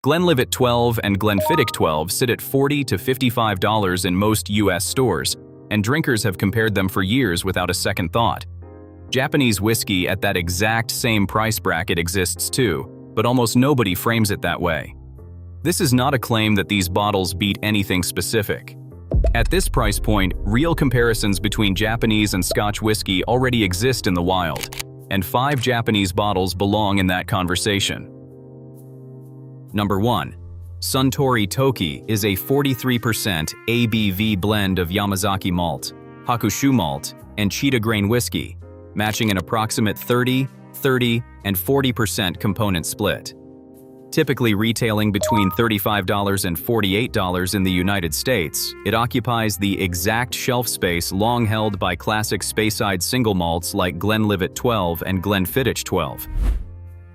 Glenlivet 12 and Glenfiddich 12 sit at $40 to $55 in most US stores, and drinkers have compared them for years without a second thought. Japanese whiskey at that exact same price bracket exists too, but almost nobody frames it that way. This is not a claim that these bottles beat anything specific. At this price point, real comparisons between Japanese and Scotch whiskey already exist in the wild, and 5 Japanese bottles belong in that conversation. Number 1. Suntory Toki is a 43% ABV blend of Yamazaki malt, Hakushu malt, and Chita grain whiskey, matching an approximate 30, 30, and 40% component split. Typically retailing between $35 and $48 in the United States, it occupies the exact shelf space long held by classic Speyside single malts like Glenlivet 12 and Glenfiddich 12.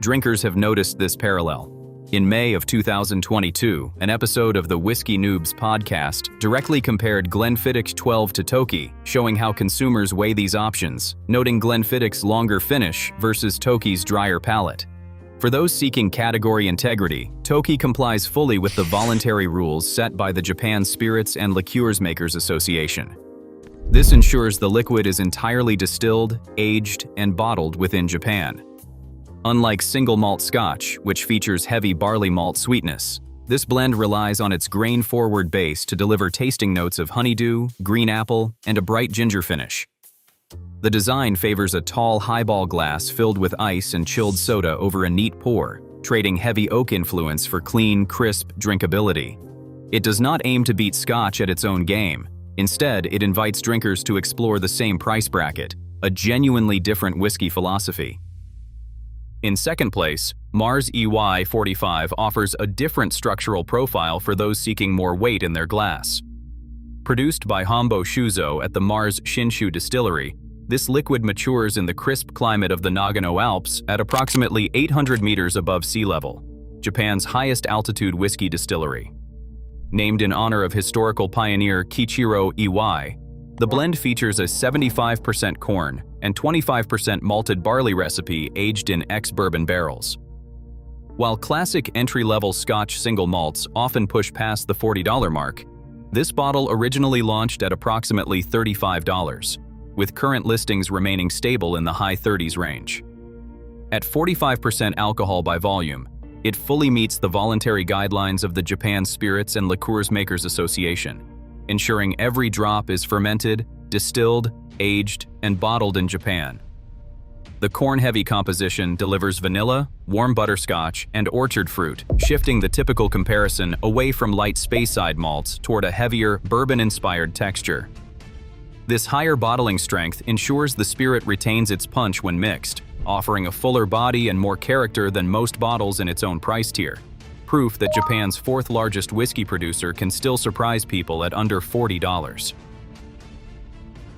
Drinkers have noticed this parallel. In May of 2022, an episode of the Whiskey Noobs podcast directly compared Glenfiddich 12 to Toki, showing how consumers weigh these options, noting Glenfiddich's longer finish versus Toki's drier palate. For those seeking category integrity, Toki complies fully with the voluntary rules set by the Japan Spirits and Liqueurs Makers Association. This ensures the liquid is entirely distilled, aged, and bottled within Japan. Unlike single malt Scotch, which features heavy barley malt sweetness, this blend relies on its grain-forward base to deliver tasting notes of honeydew, green apple, and a bright ginger finish. The design favors a tall highball glass filled with ice and chilled soda over a neat pour, trading heavy oak influence for clean, crisp drinkability. It does not aim to beat Scotch at its own game. Instead, it invites drinkers to explore the same price bracket, a genuinely different whiskey philosophy. In second place, Mars Iwai 45 offers a different structural profile for those seeking more weight in their glass. Produced by Hombo Shuzo at the Mars Shinshu distillery, this liquid matures in the crisp climate of the Nagano Alps at approximately 800 meters above sea level, Japan's highest altitude whiskey distillery. Named in honor of historical pioneer Kiichiro Iwai, the blend features a 75% corn and 25% malted barley recipe aged in ex-bourbon barrels. While classic entry-level Scotch single malts often push past the $40 mark, this bottle originally launched at approximately $35, with current listings remaining stable in the high 30s range. At 45% alcohol by volume, it fully meets the voluntary guidelines of the Japan Spirits and Liqueurs Makers Association, ensuring every drop is fermented, distilled, aged, and bottled in Japan. The corn-heavy composition delivers vanilla, warm butterscotch, and orchard fruit, shifting the typical comparison away from light Speyside malts toward a heavier, bourbon-inspired texture. This higher bottling strength ensures the spirit retains its punch when mixed, offering a fuller body and more character than most bottles in its own price tier. Proof that Japan's fourth largest whiskey producer can still surprise people at under $40.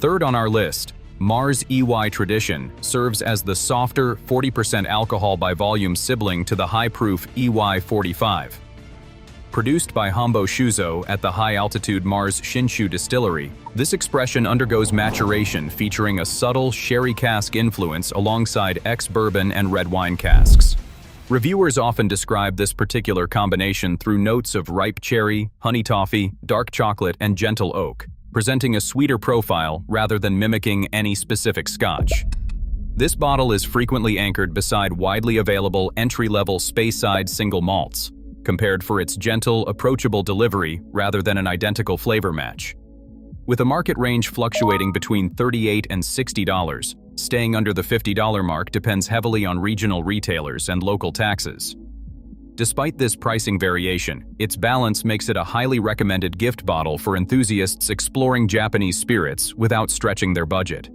Third on our list, Mars Iwai Tradition serves as the softer 40% alcohol by volume sibling to the high-proof Iwai 45. Produced by Hombo Shuzo at the high-altitude Mars Shinshu distillery, this expression undergoes maturation featuring a subtle sherry cask influence alongside ex-bourbon and red wine casks. Reviewers often describe this particular combination through notes of ripe cherry, honey toffee, dark chocolate, and gentle oak, presenting a sweeter profile rather than mimicking any specific Scotch. This bottle is frequently anchored beside widely available entry-level Speyside single malts, compared for its gentle, approachable delivery rather than an identical flavor match. With a market range fluctuating between $38 and $60, staying under the $50 mark depends heavily on regional retailers and local taxes. Despite this pricing variation, its balance makes it a highly recommended gift bottle for enthusiasts exploring Japanese spirits without stretching their budget.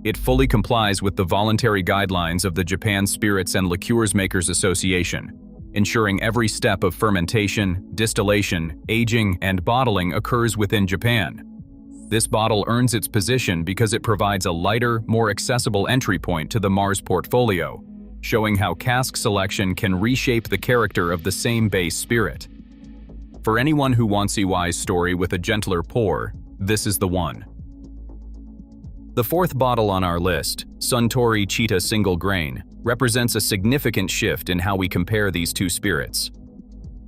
It fully complies with the voluntary guidelines of the Japan Spirits and Liqueurs Makers Association, ensuring every step of fermentation, distillation, aging, and bottling occurs within Japan. This bottle earns its position because it provides a lighter, more accessible entry point to the Mars portfolio, showing how cask selection can reshape the character of the same base spirit. For anyone who wants Iwai's story with a gentler pour, this is the one. The fourth bottle on our list, Suntory Chita Single Grain, represents a significant shift in how we compare these two spirits.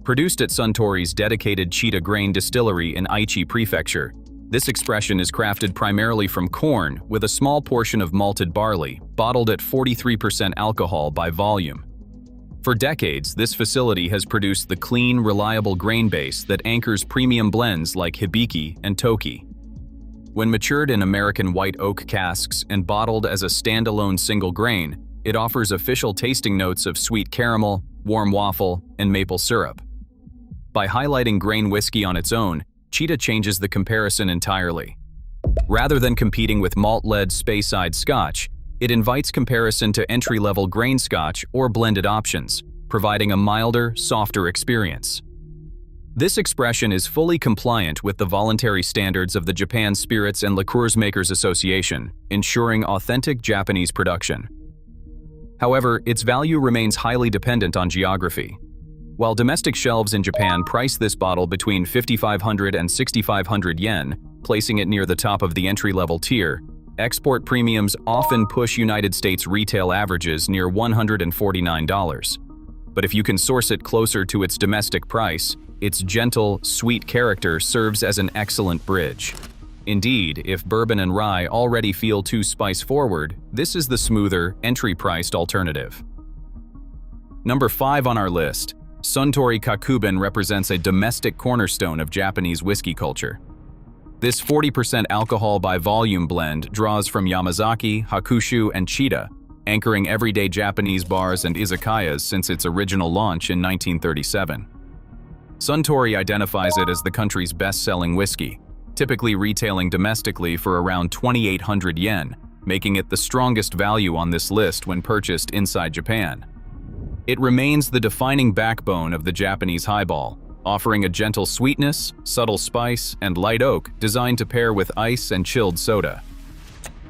Produced at Suntory's dedicated Chita grain distillery in Aichi Prefecture, this expression is crafted primarily from corn with a small portion of malted barley, bottled at 43% alcohol by volume. For decades, this facility has produced the clean, reliable grain base that anchors premium blends like Hibiki and Toki. When matured in American white oak casks and bottled as a standalone single grain, it offers official tasting notes of sweet caramel, warm waffle, and maple syrup. By highlighting grain whiskey on its own, Chita changes the comparison entirely. Rather than competing with malt-led Speyside Scotch, it invites comparison to entry-level grain Scotch or blended options, providing a milder, softer experience. This expression is fully compliant with the voluntary standards of the Japan Spirits and Liqueurs Makers Association, ensuring authentic Japanese production. However, its value remains highly dependent on geography. While domestic shelves in Japan price this bottle between 5,500 and 6,500 yen, placing it near the top of the entry-level tier, export premiums often push United States retail averages near $149. But if you can source it closer to its domestic price, its gentle, sweet character serves as an excellent bridge. Indeed, if bourbon and rye already feel too spice-forward, this is the smoother, entry-priced alternative. Number 5 on our list, Suntory Kakubin represents a domestic cornerstone of Japanese whiskey culture. This 40% alcohol by volume blend draws from Yamazaki, Hakushu, and Chita, anchoring everyday Japanese bars and izakayas since its original launch in 1937. Suntory identifies it as the country's best-selling whiskey, typically retailing domestically for around 2,800 yen, making it the strongest value on this list when purchased inside Japan. It remains the defining backbone of the Japanese highball, offering a gentle sweetness, subtle spice, and light oak designed to pair with ice and chilled soda.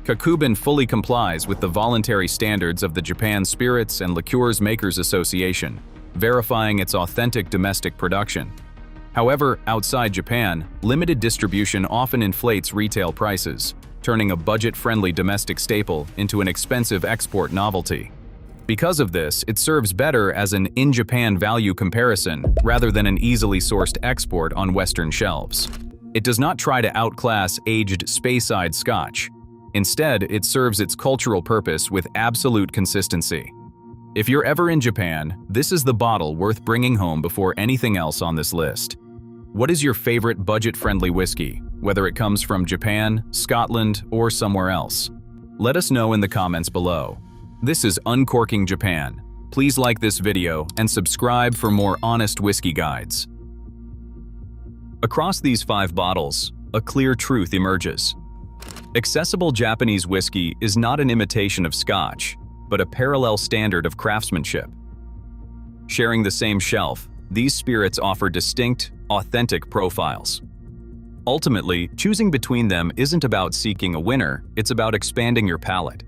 Kakubin fully complies with the voluntary standards of the Japan Spirits and Liqueurs Makers Association, verifying its authentic domestic production. However, outside Japan, limited distribution often inflates retail prices, turning a budget-friendly domestic staple into an expensive export novelty. Because of this, it serves better as an in-Japan value comparison rather than an easily sourced export on Western shelves. It does not try to outclass aged Speyside Scotch. Instead, it serves its cultural purpose with absolute consistency. If you're ever in Japan, this is the bottle worth bringing home before anything else on this list. What is your favorite budget-friendly whiskey, whether it comes from Japan, Scotland, or somewhere else? Let us know in the comments below. This is Uncorking Japan. Please like this video and subscribe for more honest whiskey guides. Across these 5 bottles, a clear truth emerges. Accessible Japanese whiskey is not an imitation of Scotch, but a parallel standard of craftsmanship. Sharing the same shelf, these spirits offer distinct, authentic profiles. Ultimately, choosing between them isn't about seeking a winner, it's about expanding your palate.